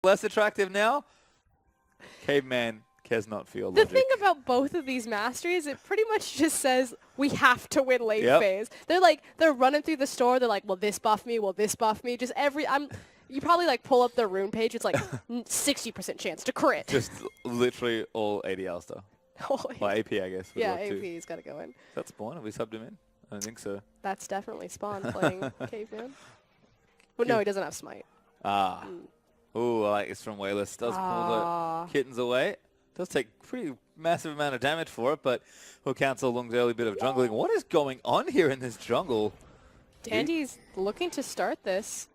less attractive now. Caveman cares not for your The logic. thing about both of these masteries, it pretty much just says we have to win late Yep. phase. They're running through the store. They're like, will this buff me? Will this buff me? Just you probably like pull up their rune page. It's like 60% chance to crit. Just literally all ADL stuff. Oh, Well, AP, I guess. Would yeah, work too. AP's got to go in. Is that Spawn? Have we subbed him in? I don't think so. That's definitely Spawn playing Caveman. But no, he doesn't have Smite. Ah. Ooh, I like this from Wayless. Does pull the kittens away. Does take pretty massive amount of damage for it, but he'll cancel Lung's early bit of jungling. What is going on here in this jungle? Dandy's looking to start this.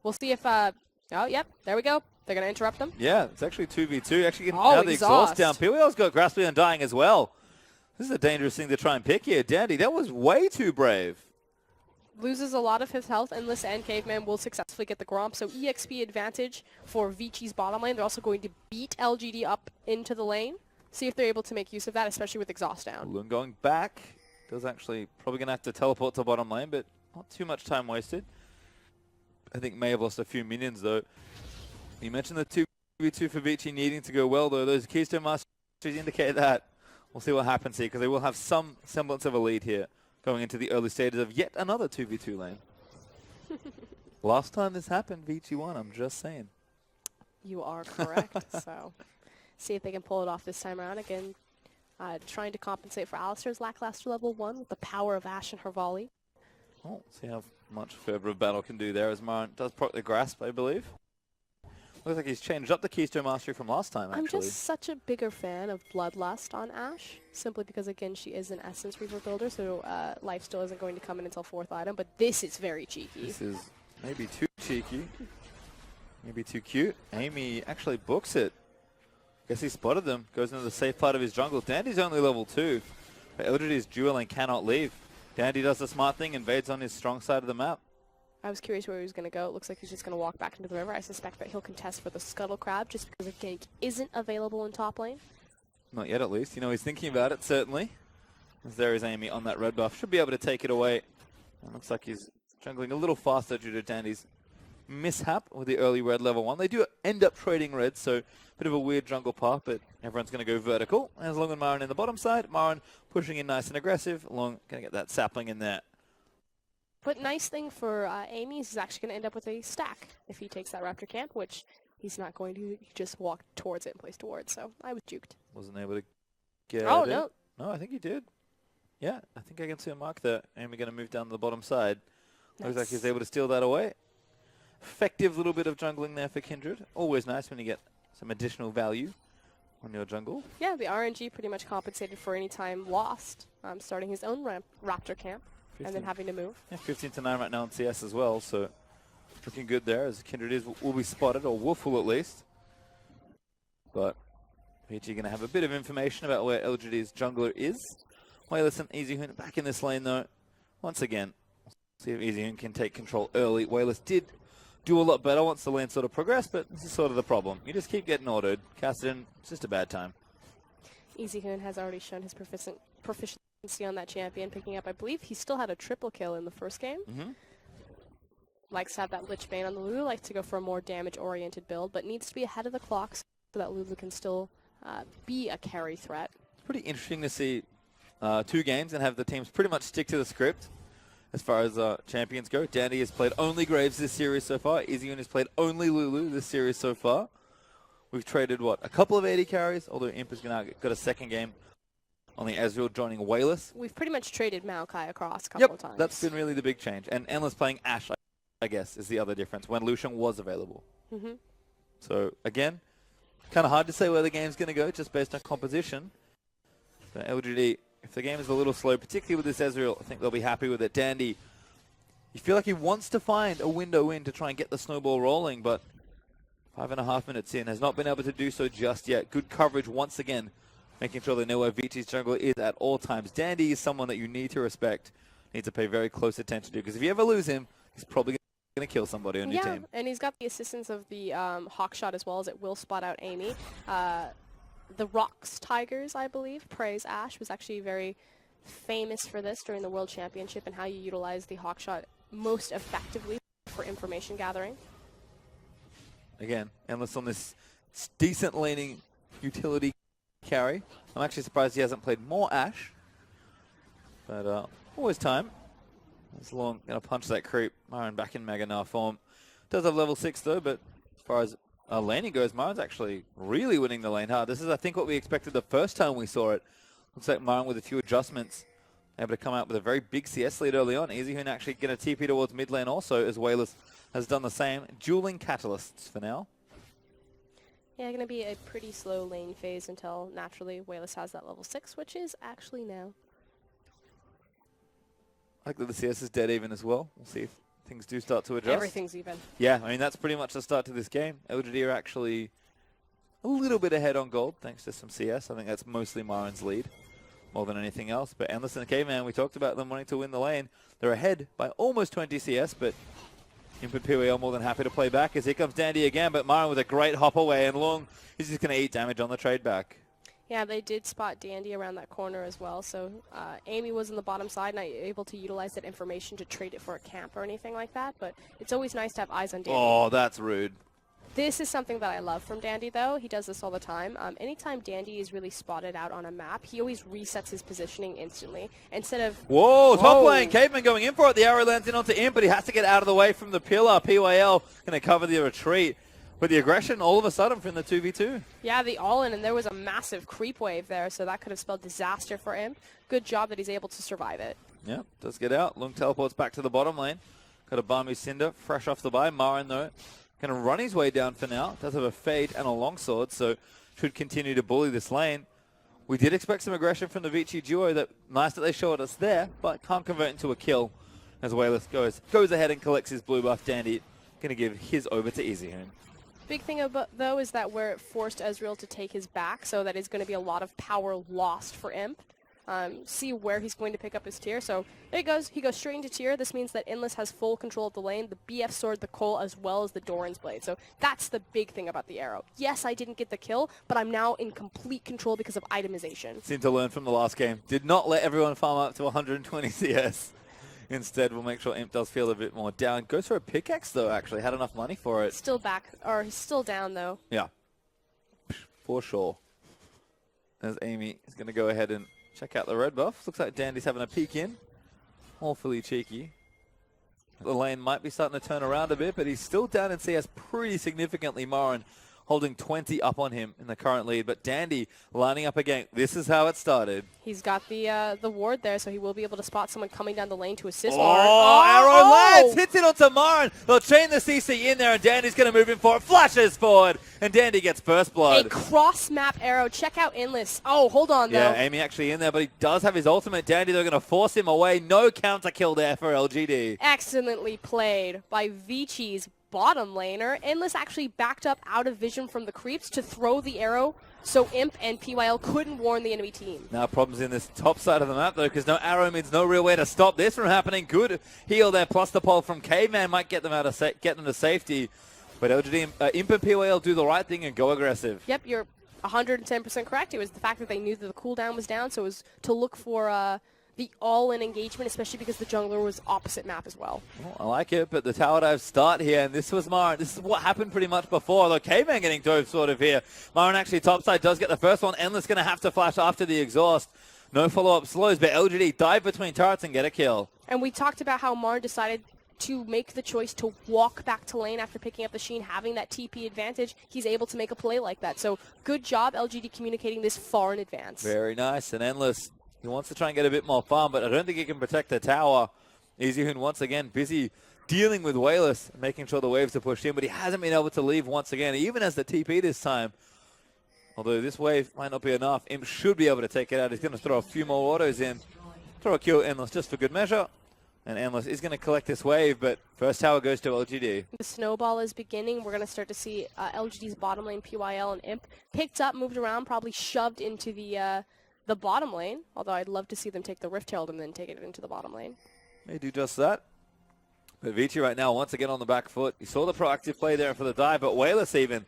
We'll see if, oh, yep, there we go. They're going to interrupt them. Yeah, it's actually 2v2. Actually getting out the exhaust down. PWL's got Grasping and dying as well. This is a dangerous thing to try and pick here. Dandy, that was way too brave. Loses a lot of his health, Endless and Caveman will successfully get the Gromp, so EXP advantage for Vichi's bottom lane. They're also going to beat LGD up into the lane. See if they're able to make use of that, especially with exhaust down. Lung going back. Does actually probably going to have to teleport to bottom lane, but not too much time wasted. I think may have lost a few minions though. You mentioned the 2v2 for Vici needing to go well though. Those Keystone Masters indicate that. We'll see what happens here because they will have some semblance of a lead here going into the early stages of yet another 2v2 lane. Last time this happened, Vici won. I'm just saying. You are correct. So see if they can pull it off this time around. Again, trying to compensate for Alistar's lackluster level 1 with the power of Ashe and her volley. Oh, see how much further of battle can do there as Marin does proc the grasp, I believe. Looks like he's changed up the Keystone Mastery from last time, actually. I'm just such a bigger fan of Bloodlust on Ashe, simply because, again, she is an Essence Reaver builder, so lifesteal isn't going to come in until 4th item, but this is very cheeky. This is maybe too cheeky, maybe too cute. Amy actually books it. Guess he spotted them, goes into the safe part of his jungle. Dandy's only level 2, but LGD's dual and cannot leave. Dandy does the smart thing, invades on his strong side of the map. I was curious where he was going to go. It looks like he's just going to walk back into the river. I suspect that he'll contest for the Scuttle Crab just because a gank isn't available in top lane. Not yet, at least. You know, he's thinking about it, certainly. As there is Amy on that red buff. Should be able to take it away. It looks like he's jungling a little faster due to Dandy's mishap with the early red level 1. They do end up trading red, so a bit of a weird jungle path, but everyone's going to go vertical. As Long and Marin in the bottom side. Marin pushing in nice and aggressive. Long going to get that sapling in there. But nice thing for Amy is he's actually going to end up with a stack if he takes that Raptor camp, which he's not going to. He just walked towards it and placed towards, so I was juked. Wasn't able to get Oh, it. no. No, I think he did. Yeah, I think I can see a mark there. Amy going to move down to the bottom side. Nice. Looks like he's able to steal that away. Effective little bit of jungling there for Kindred. Always nice when you get some additional value on your jungle. Yeah, the RNG pretty much compensated for any time lost, starting his own Raptor camp. 15. And then having to move. Yeah, 15-9 right now in CS as well, so looking good there as Kindred will be spotted, or Wolful at least. But PG going to have a bit of information about where LGD's jungler is. Wayless and EasyHoon back in this lane though. Once again, see if EasyHoon can take control early. Wayless did do a lot better once the lane sort of progressed, but this is sort of the problem. You just keep getting autoed. Cast it in, it's just a bad time. EasyHoon has already shown his proficiency on that champion, picking up, I believe he still had a triple kill in the first game. Likes to have that Lich Bane on the Lulu, likes to go for a more damage-oriented build, but needs to be ahead of the clock so that Lulu can still be a carry threat. It's pretty interesting to see 2 games and have the teams pretty much stick to the script as far as champions go. Dandy has played only Graves this series so far. EasyHoon has played only Lulu this series so far. We've traded, what, a couple of AD carries, although Imp has got a second game. Only Ezreal joining Wayless. We've pretty much traded Maokai across a couple of times. That's been really the big change. And Endless playing Ashe, I guess, is the other difference, when Lucian was available. So, again, kind of hard to say where the game's going to go, just based on composition. But LGD, if the game is a little slow, particularly with this Ezreal, I think they'll be happy with it. Dandy, you feel like he wants to find a window in to try and get the snowball rolling, but 5.5 minutes in, has not been able to do so just yet. Good coverage once again, making sure they know where Vici's jungler is at all times. Dandy is someone that you need to respect, need to pay very close attention to, because if you ever lose him, he's probably going to kill somebody on your team. Yeah, and he's got the assistance of the Hawk Shot as well, as it will spot out Amy. The Rocks Tigers, I believe, praise Ashe, was actually very famous for this during the World Championship and how you utilize the Hawk Shot most effectively for information gathering. again, Endless on this decent laning utility carry. I'm actually surprised he hasn't played more Ashe. But always time. It's long, going to punch that creep. Myron back in Magana form. Does have level 6 though, but as far as laning goes, Myron's actually really winning the lane hard. This is, I think, what we expected the first time we saw it. Looks like Myron with a few adjustments, able to come out with a very big CS lead early on. EasyHoon actually going to TP towards mid lane also, as Wayless has done the same. Dueling catalysts for now. Yeah, going to be a pretty slow lane phase until naturally Wayless has that level 6, which is actually now. I like that the CS is dead even as well. We'll see if things do start to adjust. Everything's even. Yeah, I mean, that's pretty much the start to this game. LGD are actually a little bit ahead on gold, thanks to some CS. I think that's mostly Myron's lead, more than anything else. But Endless and the Caveman, we talked about them wanting to win the lane. They're ahead by almost 20 CS, but Input PWL more than happy to play back as here comes Dandy again. But Myron with a great hop away, and Long is just going to eat damage on the trade back. Yeah, they did spot Dandy around that corner as well, so Amy was in the bottom side, not able to utilize that information to trade it for a camp or anything like that, but it's always nice to have eyes on Dandy. Oh, that's rude. This is something that I love from Dandy, though. He does this all the time. Anytime Dandy is really spotted out on a map, he always resets his positioning instantly. Instead of... Whoa, top lane. Caveman going in for it. The arrow lands in onto Imp, but he has to get out of the way from the pillar. PYL going to cover the retreat. But the aggression, all of a sudden, from the 2v2. Yeah, the all-in, and there was a massive creep wave there, so that could have spelled disaster for Imp. Good job that he's able to survive it. Yeah, does get out. Lung teleports back to the bottom lane. Got a Barmu Cinder, fresh off the buy. Marin, though, going to run his way down for now. Does have a Fade and a Longsword, so should continue to bully this lane. We did expect some aggression from the Vici duo. Nice that they showed us there, but can't convert into a kill as Wayless goes ahead and collects his blue buff. Dandy going to give his over to EasyHoon. Big thing though is that we're forced Ezreal to take his back, so that is going to be a lot of power lost for Imp. See where he's going to pick up his tier. So there he goes. He goes straight into tier. This means that Endless has full control of the lane, the BF sword, the Cole, as well as the Doran's blade. So that's the big thing about the arrow. Yes, I didn't get the kill, but I'm now in complete control because of itemization. Seemed to learn from the last game. Did not let everyone farm up to 120 CS. Instead, we'll make sure Imp does feel a bit more down. Goes for a pickaxe, though, actually. Had enough money for it. Still back, or he's still down, though. Yeah, for sure. As Amy is going to go ahead and check out the red buff. Looks like Dandy's having a peek in. Awfully cheeky. The lane might be starting to turn around a bit, but he's still down in CS pretty significantly. Marin holding 20 up on him in the current lead, but Dandy lining up again. This is how it started. He's got the ward there, so he will be able to spot someone coming down the lane to assist. Arrow lands, hits it onto Marin. They'll chain the CC in there, and Dandy's going to move in for it. Flashes forward, and Dandy gets first blood. A cross-map arrow. Check out Endless. Oh, hold on, though. Yeah, Amy actually in there, but he does have his ultimate. Dandy, they're going to force him away. No counter kill there for LGD. Excellently played by Vici's bottom laner. Endless actually backed up out of vision from the creeps to throw the arrow, so Imp and PYL couldn't warn the enemy team. Now problems in this top side of the map, though, because no arrow means no real way to stop this from happening. Good heal there, plus the pole from Caveman might get them to safety. But LGD, Imp and PYL do the right thing and go aggressive. Yep, you're 110% correct. It was the fact that they knew that the cooldown was down, so it was to look for the all-in engagement, especially because the jungler was opposite map as well. I like it, but the tower dive start here, and this was Marin. This is what happened pretty much before, though Caveman getting dove sort of here. Marin actually topside does get the first one. Endless going to have to flash after the exhaust. No follow-up slows, but LGD dive between turrets and get a kill. And we talked about how Marin decided to make the choice to walk back to lane after picking up the Sheen, having that TP advantage. He's able to make a play like that. So good job, LGD, communicating this far in advance. Very nice, and Endless, he wants to try and get a bit more farm, but I don't think he can protect the tower. EasyHoon once again busy dealing with Wayless, making sure the waves are pushed in, but he hasn't been able to leave once again, even as the TP this time. Although this wave might not be enough, Imp should be able to take it out. He's going to throw a few more autos in. Throw a kill Endless just for good measure. And Endless is going to collect this wave, but first tower goes to LGD. The snowball is beginning. We're going to start to see LGD's bottom lane, PYL and Imp, picked up, moved around, probably shoved into the bottom lane, although I'd love to see them take the Rift Herald and then take it into the bottom lane. They do just that. But Vici right now, once again on the back foot. You saw the proactive play there for the dive, but Wayless even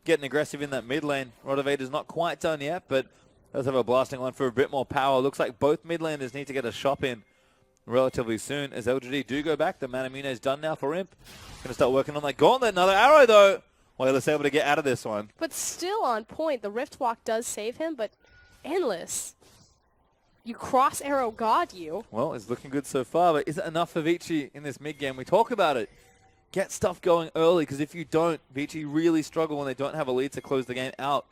getting aggressive in that mid lane. Rotovator's not quite done yet, but does have a blasting line for a bit more power. Looks like both mid laners need to get a shop in relatively soon as LGD do go back. The Manamune is done now for Imp. Going to start working on that gauntlet. Another arrow, though. Wayless able to get out of this one. But still on point. The Rift Walk does save him, but Endless, you cross arrow God you. Well, it's looking good so far, but is it enough for Vici in this mid game? We talk about it. Get stuff going early, because if you don't, Vici really struggle when they don't have a lead to close the game out.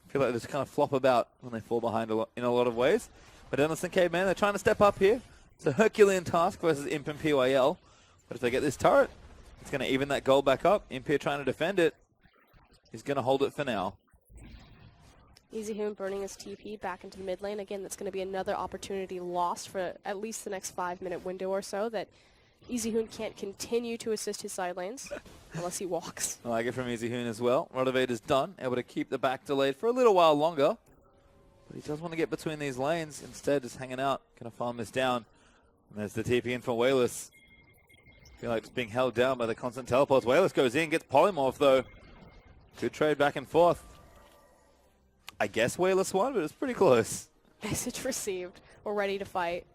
I feel like they just kind of flop about when they fall behind in a lot of ways. But Endless and Caveman, they're trying to step up here. It's a Herculean task versus Imp and PYL. But if they get this turret, it's going to even that goal back up. Imp here trying to defend it. He's going to hold it for now. EasyHoon burning his TP back into the mid lane. Again, that's going to be another opportunity lost for at least the next 5-minute window or so that EasyHoon can't continue to assist his side lanes unless he walks. I like it from EasyHoon as well. Rotovator's done, able to keep the back delayed for a little while longer. But he does want to get between these lanes. Instead, just hanging out, going to farm this down. And there's the TP in for Wayless. Feel like it's being held down by the constant teleports. Wayless goes in, gets polymorph though. Good trade back and forth. I guess Wayless won, but it's pretty close. Message received. We're ready to fight.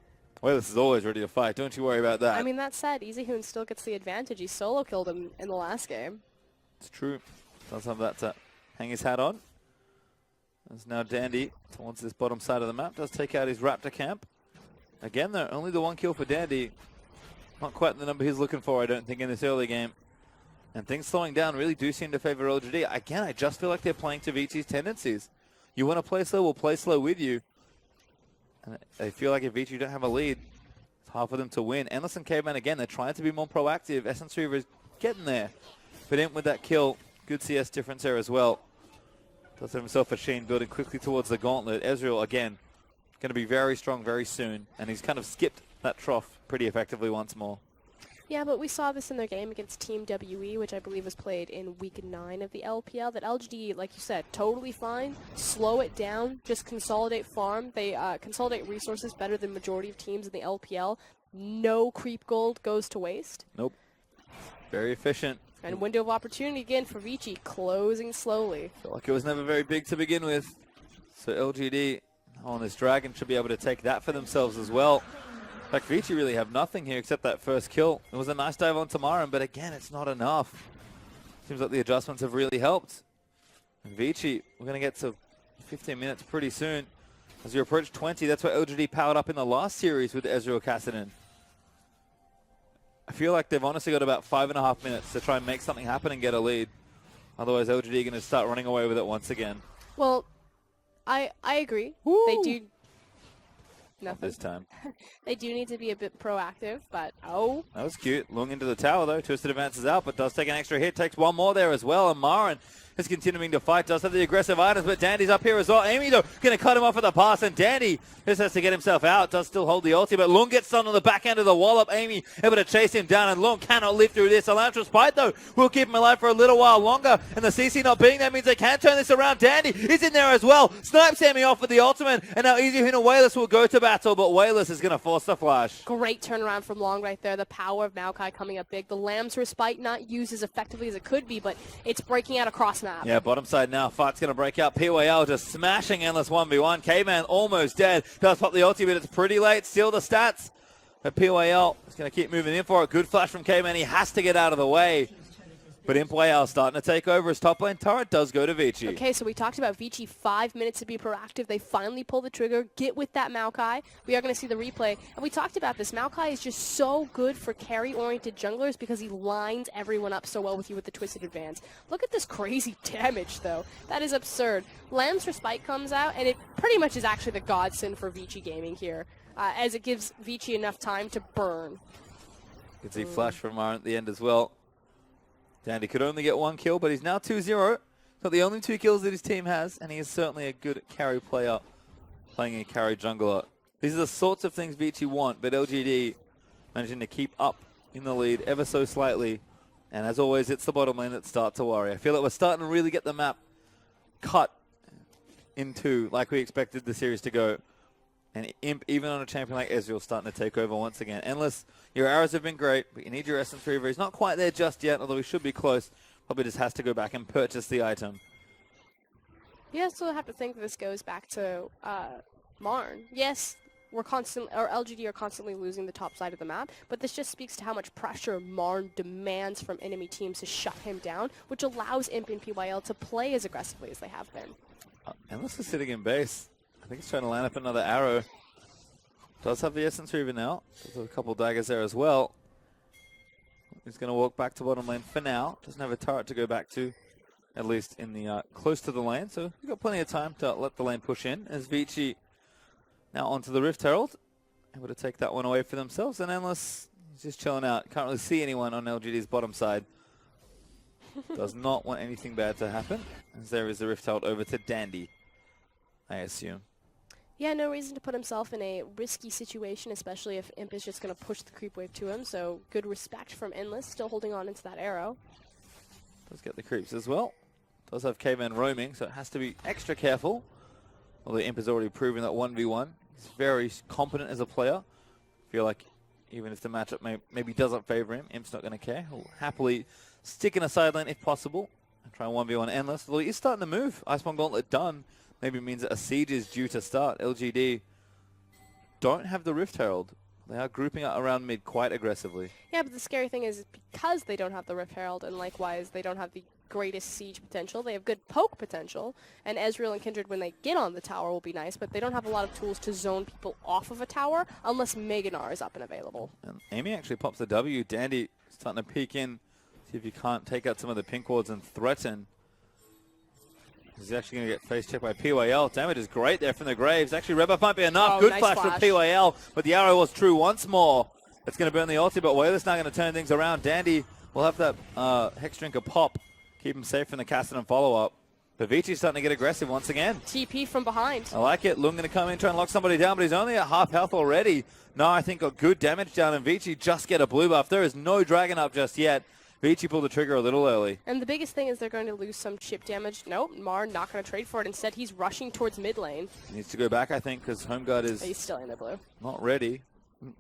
Wayless is always ready to fight. Don't you worry about that. I mean, that said, EasyHoon still gets the advantage. He solo killed him in the last game. It's true. Does have that to hang his hat on. There's now Dandy towards this bottom side of the map. Does take out his Raptor camp. Again, though, only the 1 kill for Dandy. Not quite the number he's looking for, I don't think, in this early game. And things slowing down really do seem to favor LGD. Again, I just feel like they're playing to Vici's tendencies. You want to play slow, we'll play slow with you. And I feel like if Vici don't have a lead, it's hard for them to win. Endless and Caveman, again, they're trying to be more proactive. Essence Reaver is getting there. But Imp with that kill, good CS difference there as well. Does have himself a Sheen building quickly towards the gauntlet. Ezreal, again, going to be very strong very soon. And he's kind of skipped that trough pretty effectively once more. Yeah, but we saw this in their game against Team WE, which I believe was played in Week 9 of the LPL, that LGD, like you said, totally fine. Slow it down, just consolidate farm. They consolidate resources better than majority of teams in the LPL. No creep gold goes to waste. Nope. Very efficient. And window of opportunity again for Vici, closing slowly. Felt like it was never very big to begin with. So LGD on this Dragon should be able to take that for themselves as well. In fact, Vici really have nothing here except that first kill. It was a nice dive on Tamarin, but again, it's not enough. Seems like the adjustments have really helped. And Vici, we're going to get to 15 minutes pretty soon. As you approach 20, that's what LGD powered up in the last series with Ezreal Kassadin. I feel like they've honestly got about 5.5 minutes to try and make something happen and get a lead. Otherwise, LGD are going to start running away with it once again. Well, I agree. Woo! They do... Not this time. They do need to be a bit proactive, but oh. That was cute. Lung into the tower, though. Twisted advances out, but does take an extra hit. Takes one more there as well. And Marin is continuing to fight. Does have the aggressive items, but Dandy's up here as well. Amy, though, going to cut him off with a pass, and Dandy just has to get himself out. Does still hold the ulti, but Lung gets stunned on the back end of the wallop. Amy able to chase him down, and Lung cannot live through this. Elantra's Spite, though, will keep him alive for a little while longer, and the CC not being there means they can turn this around. Dandy is in there as well. Snipes Amy off with the ultimate, and now EasyHoon and Wayless will go to battle, but Wayless is going to force the flash. Great turnaround from Long right there. The power of Maokai coming up big. The Lamb's Respite not used as effectively as it could be, but it's breaking out across map. Yeah, bottom side now. Fight's going to break out. PYL just smashing Endless 1v1. Caveman almost dead. Does pop the ulti, but it's pretty late. Steal the stats. But PYL is going to keep moving in for it. Good flash from Caveman. He has to get out of the way. But ImpYL starting to take over. His top lane turret does go to Vici. Okay, so we talked about Vici, 5 minutes to be proactive. They finally pull the trigger, get with that Maokai. We are going to see the replay. And we talked about this. Maokai is just so good for carry-oriented junglers because he lines everyone up so well with you with the Twisted Advance. Look at this crazy damage, though. That is absurd. Lamb's Respite comes out, and it pretty much is actually the godsend for Vici Gaming here, as it gives Vici enough time to burn. You can see flash from Marin at the end as well. Dandy could only get 1 kill, but he's now 2-0. Not the only 2 kills that his team has, and he is certainly a good carry player playing a carry jungler. These are the sorts of things Vici want, but LGD managing to keep up in the lead ever so slightly. And as always, it's the bottom lane that start to worry. I feel like we're starting to really get the map cut in two like we expected the series to go. And Imp, even on a champion like Ezreal, starting to take over once again. Endless, your arrows have been great, but you need your Essence Reaver. He's not quite there just yet, although he should be close. Probably just has to go back and purchase the item. Yeah, so I have to think this goes back to Marn. Yes, LGD are constantly losing the top side of the map, but this just speaks to how much pressure Marn demands from enemy teams to shut him down, which allows Imp and PYL to play as aggressively as they have been. Endless is sitting in base. I think he's trying to line up another arrow. Does have the Essence Reaver now. Does have a couple daggers there as well. He's going to walk back to bottom lane for now. Doesn't have a turret to go back to, at least in the close to the lane. So we've got plenty of time to let the lane push in. As Vici now onto the Rift Herald, able to take that one away for themselves. And Endless is just chilling out. Can't really see anyone on LGD's bottom side. Does not want anything bad to happen. As there is the Rift Herald over to Dandy, I assume. Yeah, no reason to put himself in a risky situation, especially if Imp is just going to push the creep wave to him. So good respect from Endless, still holding on into that arrow. Does get the creeps as well. Does have Caveman roaming, so it has to be extra careful. Although Imp has already proven that 1v1. He's very competent as a player. Feel like even if the matchup maybe doesn't favor him, Imp's not going to care. He'll happily stick in a side lane if possible and try 1v1 Endless. Although he's starting to move. Iceborne Gauntlet done. Maybe means that a siege is due to start. LGD don't have the Rift Herald. They are grouping up around mid quite aggressively. Yeah, but the scary thing is because they don't have the Rift Herald, and likewise they don't have the greatest siege potential, they have good poke potential, and Ezreal and Kindred when they get on the tower will be nice, but they don't have a lot of tools to zone people off of a tower unless Meganar is up and available. And Amy actually pops the W. Dandy starting to peek in, see if he can't take out some of the pink wards and threaten. He's actually going to get face checked by PYL. Damage is great there from the Graves. Actually, red buff might be enough. Good nice flash from PYL, but the arrow was true once more. It's going to burn the ulti, but Wayless now going to turn things around. Dandy will have that Hex Drinker pop. Keep him safe from the cast and follow-up. But Vici's starting to get aggressive once again. TP from behind. I like it. Lung going to come in, try and lock somebody down, but he's only at half health already. No, I think got good damage down, and Vici just get a blue buff. There is no dragon up just yet. Vici pulled the trigger a little early. And the biggest thing is they're going to lose some chip damage. Nope, Mar not going to trade for it. Instead, he's rushing towards mid lane. He needs to go back, I think, because Home Guard is... He's still in the blue. Not ready.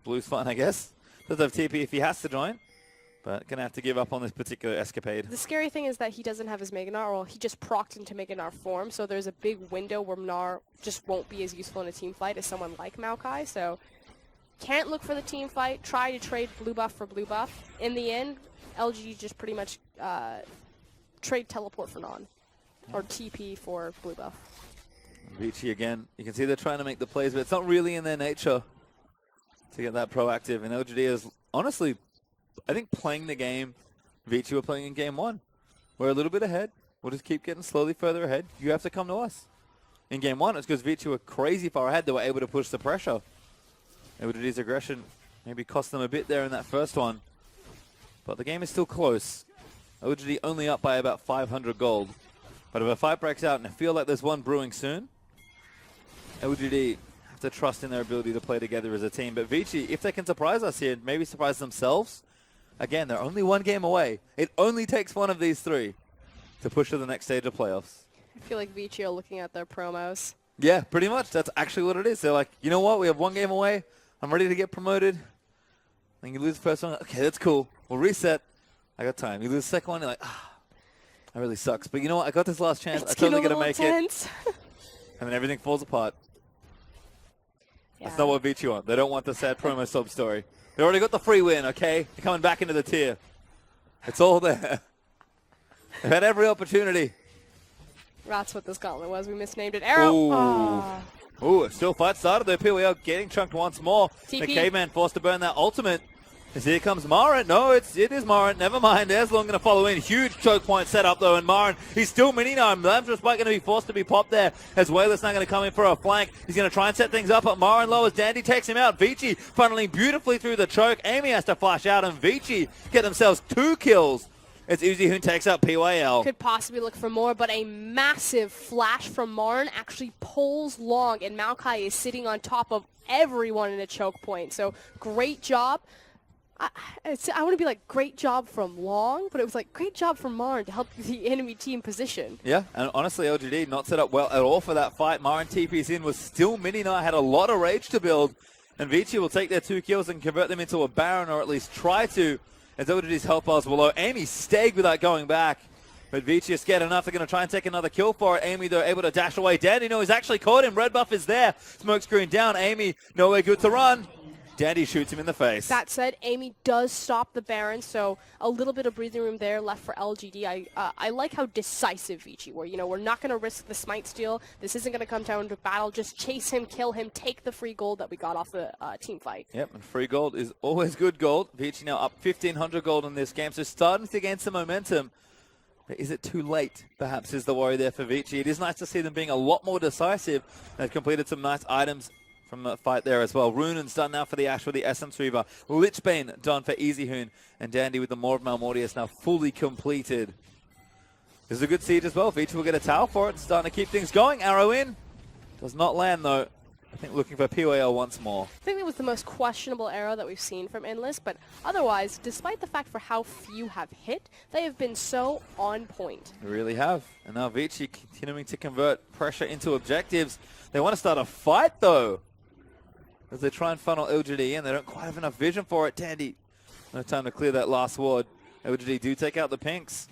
Blue's fine, I guess. Does have TP if he has to join. But going to have to give up on this particular escapade. The scary thing is that he doesn't have his Meganar, or he just procced into Meganar form, so there's a big window where Gnar just won't be as useful in a team fight as someone like Maokai, so can't look for the team fight, try to trade blue buff for blue buff. In the end, LG just pretty much trade teleport for non, or TP for blue buff. Vici again, you can see they're trying to make the plays, but it's not really in their nature to get that proactive, and LGD is honestly, I think playing the game Vici were playing in game one. We're a little bit ahead. We'll just keep getting slowly further ahead. You have to come to us. In game one, it's because Vici were crazy far ahead. They were able to push the pressure. LGD's aggression maybe cost them a bit there in that first one. But the game is still close. LGD only up by about 500 gold. But if a fight breaks out, and I feel like there's one brewing soon, LGD have to trust in their ability to play together as a team. But Vici, if they can surprise us here, maybe surprise themselves, again, they're only one game away. It only takes one of these three to push to the next stage of playoffs. I feel like Vici are looking at their promos. Yeah, pretty much. That's actually what it is. They're like, you know what? We have one game away. I'm ready to get promoted. Then you lose the first one. Okay, that's cool. We'll reset. I got time. You lose the second one. You're like, that really sucks. But you know what? I got this last chance. I'm totally going to make it. And then everything falls apart. Yeah. That's not what Vici want. They don't want the sad promo sub story. They already got the free win, okay? They're coming back into the tier. It's all there. They've had every opportunity. That's what this gauntlet was. We misnamed it. Arrow. Ooh, still fight started though. PWL getting chunked once more. TP. The Caveman forced to burn that ultimate. As here comes Marin. No, it is Marin. Never mind. There's Long going to follow in. Huge choke point set up though, and Marin, he's still mini-gnome. Lam's Spike going to be forced to be popped there as Wayless now going to come in for a flank. He's going to try and set things up, but Marin lowers. Dandy takes him out. Vici funneling beautifully through the choke. Amy has to flash out, and Vici get themselves 2 kills. It's Uzi who takes out PYL. Could possibly look for more, but a massive flash from Marin actually pulls Long, and Maokai is sitting on top of everyone in a choke point. So great job. I want to be like, great job from Long, but it was like, great job from Marin to help the enemy team position. Yeah, and honestly, LGD not set up well at all for that fight. Marin TP's in, was still mini-knight, had a lot of rage to build, and Vici will take their 2 kills and convert them into a Baron, or at least try to, as LGD's health bars below. Amy stayed without going back. But Vici is scared enough. They're going to try and take another kill for it. Amy, though, able to dash away. Dandy, no, he's actually caught him. Red buff is there. Smoke screen down. Amy, nowhere good to run. Dandy shoots him in the face. That said, Amy does stop the Baron, so a little bit of breathing room there left for LGD. I like how decisive Vici were. You know, we're not going to risk the smite steal. This isn't going to come down to battle. Just chase him, kill him, take the free gold that we got off the team fight. Yep, and free gold is always good gold. Vici now up 1,500 gold in this game, so starting to gain some momentum. But is it too late, perhaps, is the worry there for Vici. It is nice to see them being a lot more decisive. They've completed some nice items from the fight there as well. Runen's done now for the Ashe with the Essence Reaver. Lichbane done for EasyHoon. And Dandy with the Maw of Malmortius now fully completed. This is a good siege as well. Vici will get a tower for it. Starting to keep things going. Arrow in. Does not land though. I think looking for POL once more. I think it was the most questionable arrow that we've seen from Endless, but otherwise, despite the fact for how few have hit, they have been so on point. They really have. And now Vici continuing to convert pressure into objectives. They want to start a fight though, as they try and funnel LGD in. They don't quite have enough vision for it. Dandy, no time to clear that last ward. LGD do take out the pinks,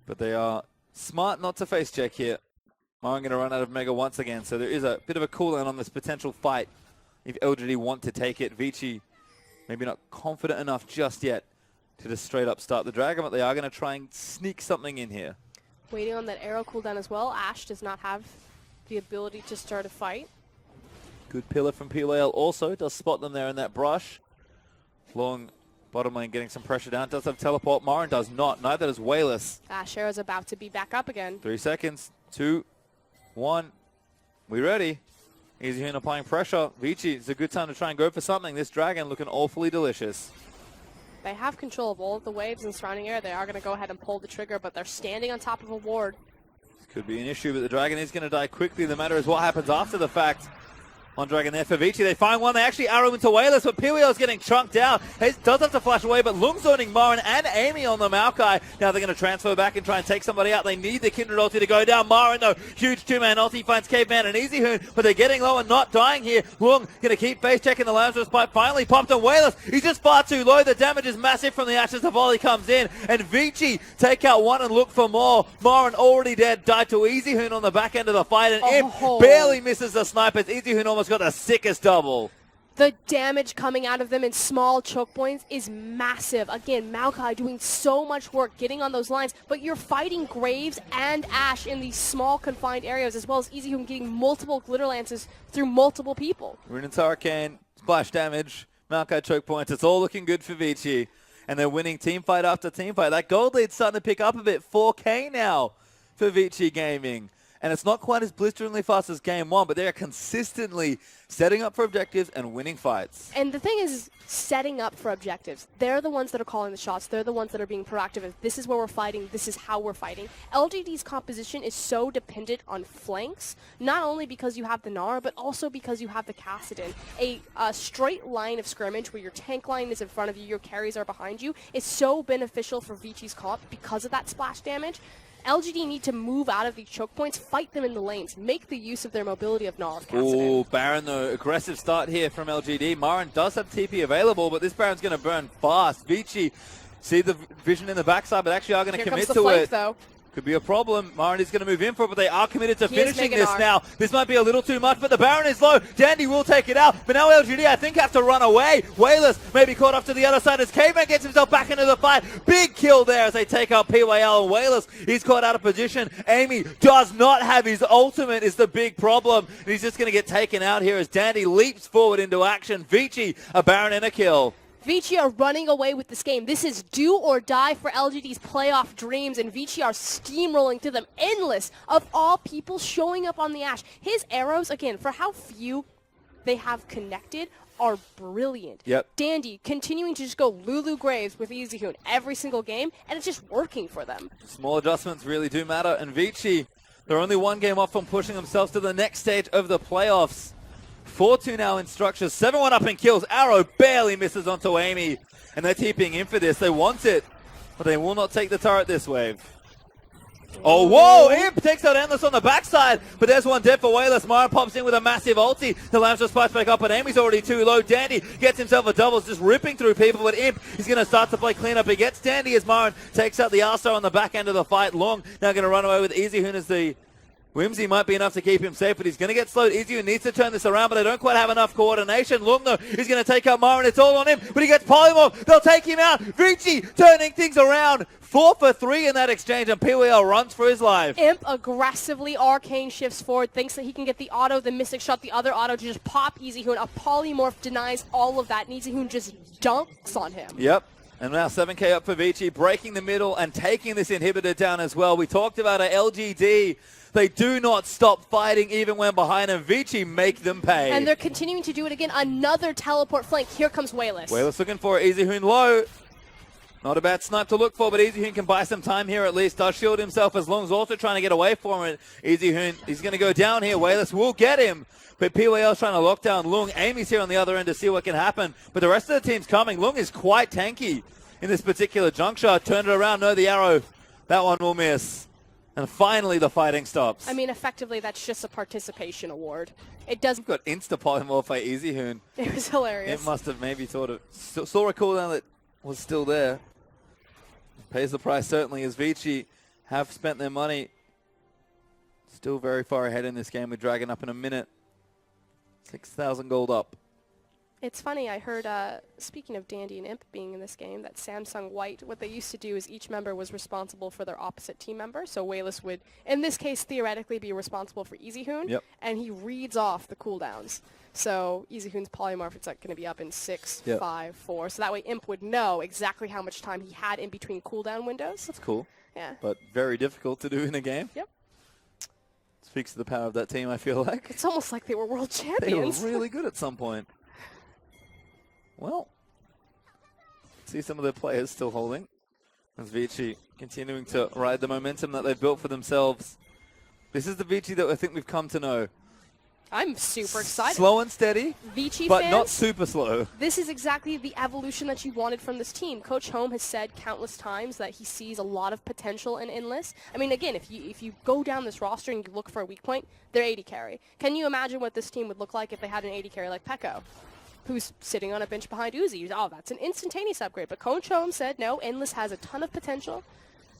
but they are smart not to face check here. I'm going to run out of Mega once again, so there is a bit of a cooldown on this potential fight if LGD want to take it. Vici maybe not confident enough just yet to just straight up start the Dragon, but they are going to try and sneak something in here. Waiting on that arrow cooldown as well. Ashe does not have the ability to start a fight. Good pillar from POL also. Does spot them there in that brush. Long bottom lane getting some pressure down. Does have teleport. Marin does not. Neither does Wayless. Ashe arrow's about to be back up again. 3 seconds. 2, 1. We ready. EasyHoon applying pressure. Vici, it's a good time to try and go for something. This Dragon looking awfully delicious. They have control of all of the waves and surrounding air. They are going to go ahead and pull the trigger, but they're standing on top of a ward. This could be an issue, but the Dragon is going to die quickly. The matter is what happens after the fact. One Dragon there for Vici. They find one. They actually arrow into Wayless, but POL is getting chunked out. He does have to flash away, but Lung zoning Marin and Amy on the Maokai. Now they're going to transfer back and try and take somebody out. They need the Kindred ulti to go down. Marin, though, huge two-man ulti finds Caveman and EasyHoon, but they're getting low and not dying here. Lung going to keep face checking the Lamb's pipe. Finally popped on Wayless. He's just far too low. The damage is massive from the Ashes. The volley comes in, and Vici take out one and look for more. Marin already dead. Died to EasyHoon on the back end of the fight, and Imp barely misses the snipers. EasyHoon almost got the sickest double. The damage coming out of them in small choke points is massive. Again, Maokai doing so much work getting on those lines, but you're fighting Graves and Ashe in these small confined areas, as well as EasyHoon getting multiple glitter lances through multiple people. Runen's Hurricane, splash damage, Maokai choke points. It's all looking good for Vici, and they're winning team fight after team fight. That gold lead's starting to pick up a bit. 4K now for Vici Gaming. And it's not quite as blisteringly fast as game one, but they are consistently setting up for objectives and winning fights. And the thing is, setting up for objectives. They're the ones that are calling the shots. They're the ones that are being proactive. This is where we're fighting. This is how we're fighting. LGD's composition is so dependent on flanks, not only because you have the Nara, but also because you have the Kassadin. A straight line of scrimmage where your tank line is in front of you, your carries are behind you, is so beneficial for Vici's comp because of that splash damage. LGD need to move out of these choke points, fight them in the lanes, make the use of their mobility of Nara. Ooh, Baron though, aggressive start here from LGD. Marin does have TP available, but this Baron's going to burn fast. Vici, see the vision in the backside, but actually are going to commit to it. Though. Could be a problem. Marin is going to move in for it, but they are committed to finishing this now. This might be a little too much, but the Baron is low. Dandy will take it out, but now LGD, I think, have to run away. Wayless may be caught off to the other side as Caveman gets himself back into the fight. Big kill there as they take out POL and Wayless. He's caught out of position. Amy does not have his ultimate is the big problem. And he's just going to get taken out here as Dandy leaps forward into action. Vici, a Baron and a kill. Vici are running away with this game. This is do or die for LGD's playoff dreams, and Vici are steamrolling through them. Endless, of all people, showing up on the Ashe. His arrows, again, for how few they have connected, are brilliant. Yep. Dandy continuing to just go Lulu Graves with EasyHoon every single game, and it's just working for them. Small adjustments really do matter, and Vici, they're only one game off from pushing themselves to the next stage of the playoffs. 4-2 now in structures, 7-1 up in kills. Arrow barely misses onto Amy, and they're TPing in for this. They want it, but they will not take the turret this wave. Oh, whoa! Imp takes out Endless on the backside, but there's one dead for Wayless. Mara pops in with a massive ulti. The Lambs just spikes back up, and Amy's already too low. Dandy gets himself a doubles, just ripping through people, but Imp is going to start to play cleanup. He gets Dandy as Marin takes out the Arso on the back end of the fight. Long now going to run away with EasyHoon as the Whimsy might be enough to keep him safe, but he's going to get slowed. EasyHoon needs to turn this around, but they don't quite have enough coordination. Long, though, is going to take out Marin. It's all on him, but he gets Polymorph. They'll take him out. Vici turning things around. 4 for 3 in that exchange, and PWL runs for his life. Imp aggressively arcane shifts forward, thinks that he can get the auto, the Mystic Shot, the other auto to just pop EasyHoon. A Polymorph denies all of that, and EasyHoon just dunks on him. Yep. And now 7k up for Vici, breaking the middle and taking this inhibitor down as well. We talked about a LGD. They do not stop fighting even when behind, and Vici make them pay. And they're continuing to do it again. Another teleport flank. Here comes Wayless. Wayless looking for it. EasyHoon low. Not a bad snipe to look for, but EasyHoon can buy some time here at least. Does shield himself as Lung's also trying to get away from it. EasyHoon, he's going to go down here. Wayless will get him. But PWL's trying to lock down Lung. Amy's here on the other end to see what can happen. But the rest of the team's coming. Lung is quite tanky in this particular juncture. Turn it around. No, the arrow. That one will miss. And finally, the fighting stops. I mean, effectively, that's just a participation award. It doesn't. Got insta-polymorph by EasyHoon. It was hilarious. It must have maybe thought of. Saw a cooldown that was still there. Pays the price, certainly, as Vici have spent their money. Still very far ahead in this game with Dragon up in a minute. 6,000 gold up. It's funny, I heard, speaking of Dandy and Imp being in this game, that Samsung White, what they used to do is each member was responsible for their opposite team member. So Wayless would, in this case, theoretically be responsible for EasyHoon. Yep. And he reads off the cooldowns. So EasyHoon's polymorph, it's like going to be up in 6, Yep. 5, 4. So that way Imp would know exactly how much time he had in between cooldown windows. That's cool. Yeah. But very difficult to do in a game. Yep. Speaks to the power of that team, I feel like. It's almost like they were world They champions. were really good at some point. Well, see some of their players still holding. As Vici continuing to ride the momentum that they've built for themselves. This is the Vici that I think we've come to know. I'm super excited. Slow and steady, Vici but fans, not super slow. this is exactly the evolution that you wanted from this team. Coach Home has said countless times that he sees a lot of potential in Endless. I mean, again, if you go down this roster and you look for a weak point, they're 80 carry. Can you imagine what this team would look like if they had an 80 carry like Pekko, who's sitting on a bench behind Uzi? Oh, that's an instantaneous upgrade. But Coach Home said, no, Endless has a ton of potential.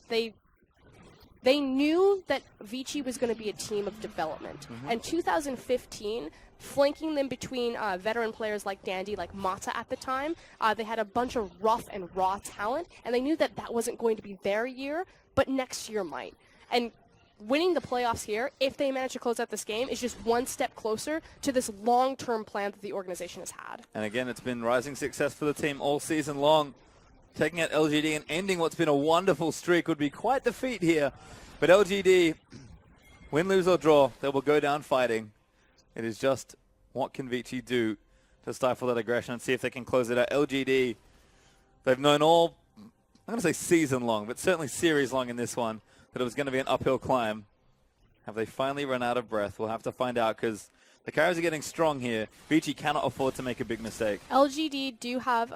They knew that Vici was going to be a team of development. And 2015, flanking them between veteran players like Dandy, like Mata at the time, they had a bunch of rough and raw talent, and they knew that that wasn't going to be their year, but next year might. And winning the playoffs here, if they manage to close out this game, is just one step closer to this long-term plan that the organization has had. And again, it's been rising success for the team all season long. Taking out LGD and ending what's been a wonderful streak would be quite the feat here. But LGD, win, lose, or draw, they will go down fighting. It is just what can Vici do to stifle that aggression and see if they can close it out. LGD, they've known all, I'm going to say season long, but certainly series long in this one, that it was going to be an uphill climb. Have they finally run out of breath? We'll have to find out because the carries are getting strong here. Vici cannot afford to make a big mistake. LGD do have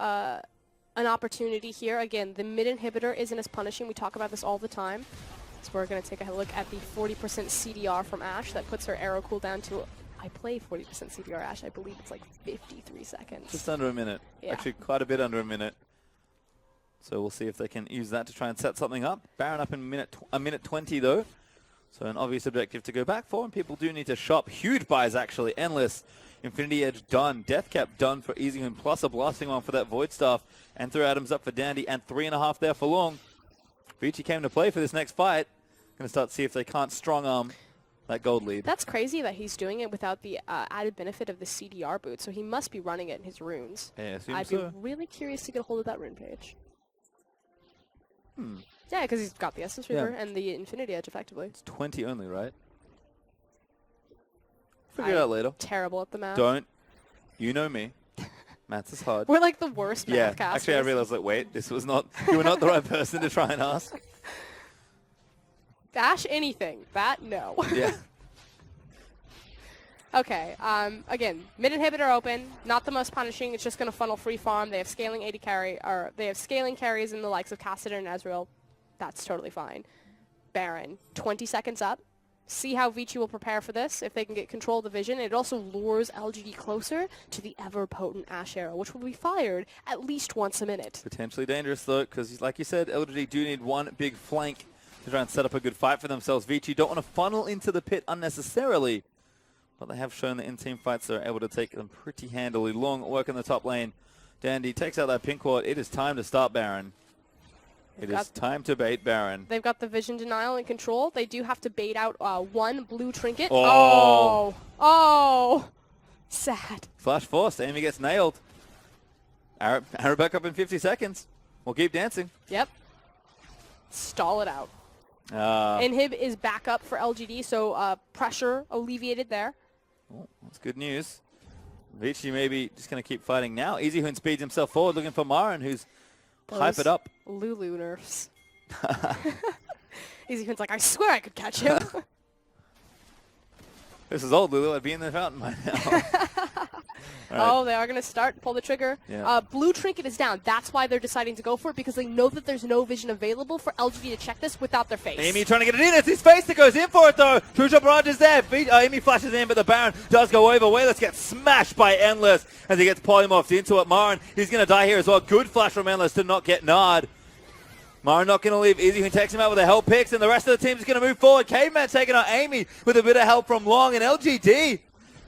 an opportunity here. Again, the mid inhibitor isn't as punishing. We talk about this all the time. So we're going to take a look at the 40% CDR from Ashe. That puts her arrow cooldown to, I play 40% CDR Ashe. I believe it's like 53 seconds. Just under a minute. Yeah. Actually, quite a bit under a minute. So we'll see if they can use that to try and set something up. Baron up in a minute 20, though. So an obvious objective to go back for, and people do need to shop. Huge buys, actually. Endless. Infinity Edge done. Death Cap done for EasyHoon, plus a blasting one for that Void Staff. And 3 items up for Dandy, and 3.5 there for Long. Vici came to play for this next fight. Going to start to see if they can't strong-arm that gold lead. That's crazy that he's doing it without the added benefit of the CDR boot, so he must be running it in his runes. Yeah, I'd be really curious to get a hold of that rune page. Yeah, because he's got the Essence Reaver and the Infinity Edge, effectively. It's 20 only, right? Figure it out later. Terrible at the math. Don't. You know me. Maths is hard. We're like the worst math Yeah, casters. actually I realized, like, wait, this was not, you were not the right person to try and ask. Ashe anything. That, no. Yeah. Okay, again, mid inhibitor open, not the most punishing. It's just going to funnel free farm. They have scaling 80 carry, or they have scaling carries in the likes of Cassidy and Ezreal. That's totally fine. Baron. 20 seconds up. See how Vici will prepare for this, if they can get control of the vision. It also lures LGD closer to the ever-potent Ash Arrow, which will be fired at least once a minute. Potentially dangerous, though, because like you said, LGD do need one big flank to try and set up a good fight for themselves. Vici don't want to funnel into the pit unnecessarily, but they have shown that in team fights they're able to take them pretty handily. Long work in the top lane. Dandy takes out that pink ward. It is time to start Baron. It is time to bait Baron. They've got the vision denial and control. They do have to bait out one blue trinket. Oh. Oh. Sad. Flash force. Amy gets nailed. Arrow back up in 50 seconds. We'll keep dancing. Yep. Stall it out. Inhib is back up for LGD, so pressure alleviated there. Oh, that's good news. Vici maybe just going to keep fighting now. Easyhoon speeds himself forward, looking for Marin, who's hype it up. Lulu nerfs. Easyhoon's like, I swear I could catch him. This is old Lulu. I'd be in the fountain by now. Right. Oh, they are going to start. Pull the trigger. Yeah. Blue trinket is down. That's why they're deciding to go for it, because they know that there's no vision available for LGD to check this without their face. Amy trying to get it in. It's his face that goes in for it, though. True shot barrage is there. Amy flashes in, but the Baron does go over. Wayless gets smashed by Endless as he gets polymorphed into it. Marin, he's going to die here as well. Good flash from Endless to not get Nard. Marin not going to leave. Easyhoon takes him out with a help picks, and the rest of the team is going to move forward. Caveman taking out Amy with a bit of help from Long, and LGD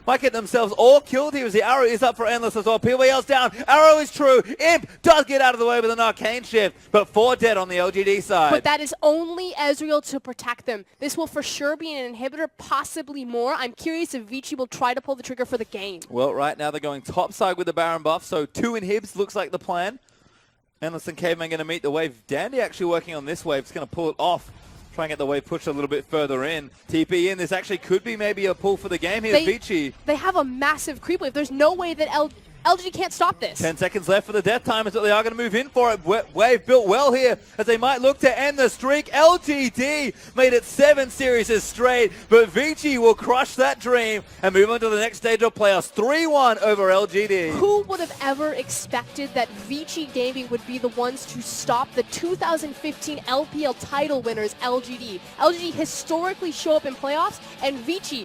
might get themselves all killed here as the arrow is up for Endless as well. PWL's down. Arrow is true. Imp does get out of the way with an arcane shift, but 4 dead on the LGD side. But that is only Ezreal to protect them. This will for sure be an inhibitor, possibly more. I'm curious if Vici will try to pull the trigger for the game. Well, right now they're going top side with the Baron buff, so 2 inhibs looks like the plan. Endless and Caveman going to meet the wave. Dandy actually working on this wave. It's going to pull it off. Try and get the wave pushed a little bit further in. TP in. This actually could be maybe a pull for the game here. Vici. They have a massive creep wave. There's no way that LGD can't stop this. 10 seconds left for the death time, but they are going to move in for it. Wave built well here as they might look to end the streak. LGD made it 7 series straight, but Vici will crush that dream and move on to the next stage of playoffs. 3-1 over LGD. Who would have ever expected that Vici Gaming would be the ones to stop the 2015 LPL title winners, LGD? LGD historically show up in playoffs, and Vici